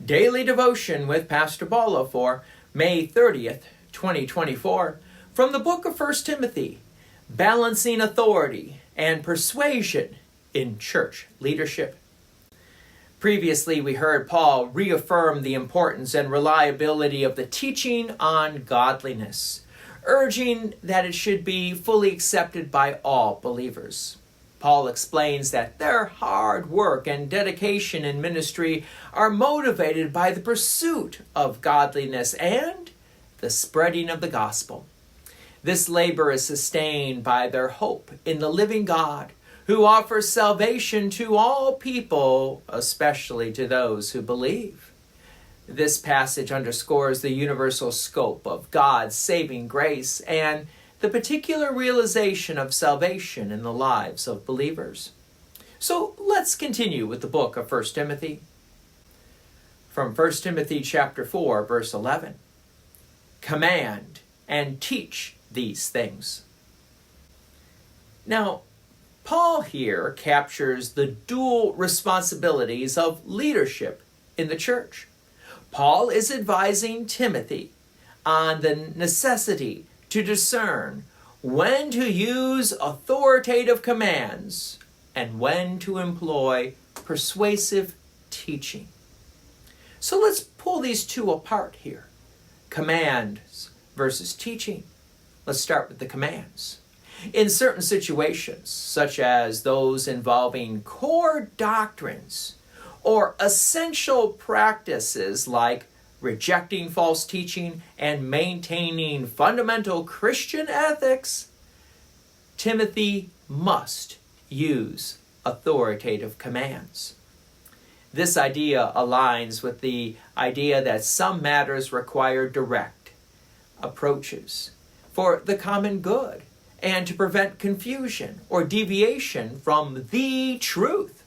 Daily Devotion with Pastor Balla for May 30th, 2024, from the book of 1 Timothy, Balancing Authority and Persuasion in Church Leadership. Previously, we heard Paul reaffirm the importance and reliability of the teaching on godliness, urging that it should be fully accepted by all believers. Paul explains that their hard work and dedication in ministry are motivated by the pursuit of godliness and the spreading of the gospel. This labor is sustained by their hope in the living God, who offers salvation to all people, especially to those who believe. This passage underscores the universal scope of God's saving grace and the particular realization of salvation in the lives of believers. So let's continue with the book of 1 Timothy. From 1 Timothy chapter 4, verse 11. Command and teach these things. Now, Paul here captures the dual responsibilities of leadership in the church. Paul is advising Timothy on the necessity to discern when to use authoritative commands and when to employ persuasive teaching. So let's pull these two apart here. Commands versus teaching. Let's start with the commands. In certain situations, such as those involving core doctrines or essential practices like rejecting false teaching and maintaining fundamental Christian ethics, Timothy must use authoritative commands. This idea aligns with the idea that some matters require direct approaches for the common good and to prevent confusion or deviation from the truth.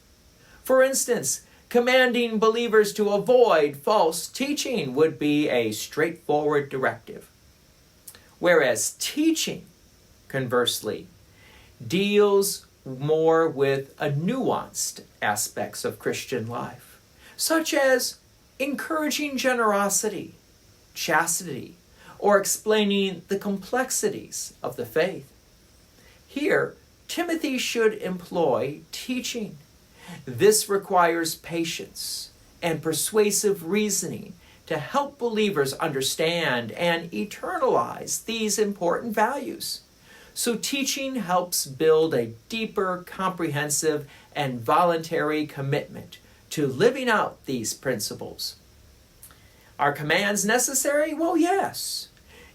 For instance, commanding believers to avoid false teaching would be a straightforward directive. Whereas teaching, conversely, deals more with nuanced aspects of Christian life, such as encouraging generosity, chastity, or explaining the complexities of the faith. Here, Timothy should employ teaching. This requires patience and persuasive reasoning to help believers understand and internalize these important values. So teaching helps build a deeper, comprehensive, and voluntary commitment to living out these principles. Are commands necessary? Well, yes.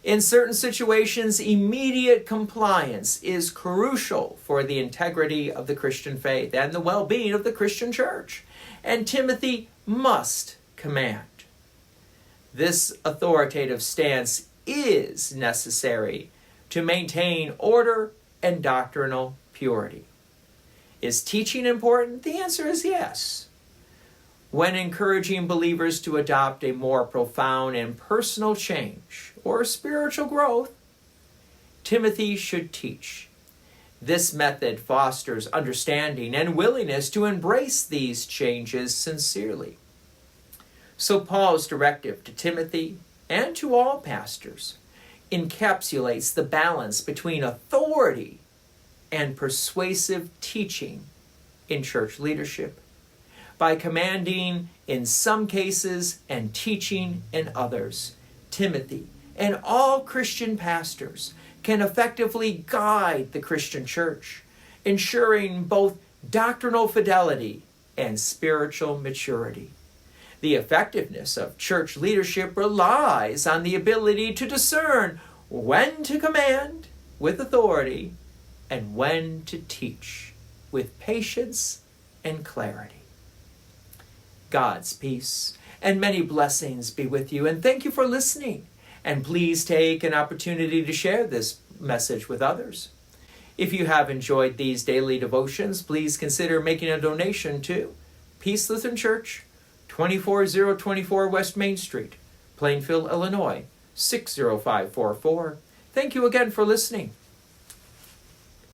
In certain situations, immediate compliance is crucial for the integrity of the Christian faith and the well-being of the Christian church, and Timothy must command. This authoritative stance is necessary to maintain order and doctrinal purity. Is teaching important? The answer is yes. When encouraging believers to adopt a more profound and personal change or spiritual growth, Timothy should teach. This method fosters understanding and willingness to embrace these changes sincerely. So Paul's directive to Timothy and to all pastors encapsulates the balance between authority and persuasive teaching in church leadership. By commanding in some cases and teaching in others, Timothy and all Christian pastors can effectively guide the Christian church, ensuring both doctrinal fidelity and spiritual maturity. The effectiveness of church leadership relies on the ability to discern when to command with authority and when to teach with patience and clarity. God's peace and many blessings be with you, and thank you for listening. And please take an opportunity to share this message with others. If you have enjoyed these daily devotions, please consider making a donation to Peace Lutheran Church, 24024 West Main Street, Plainfield, Illinois, 60544. Thank you again for listening.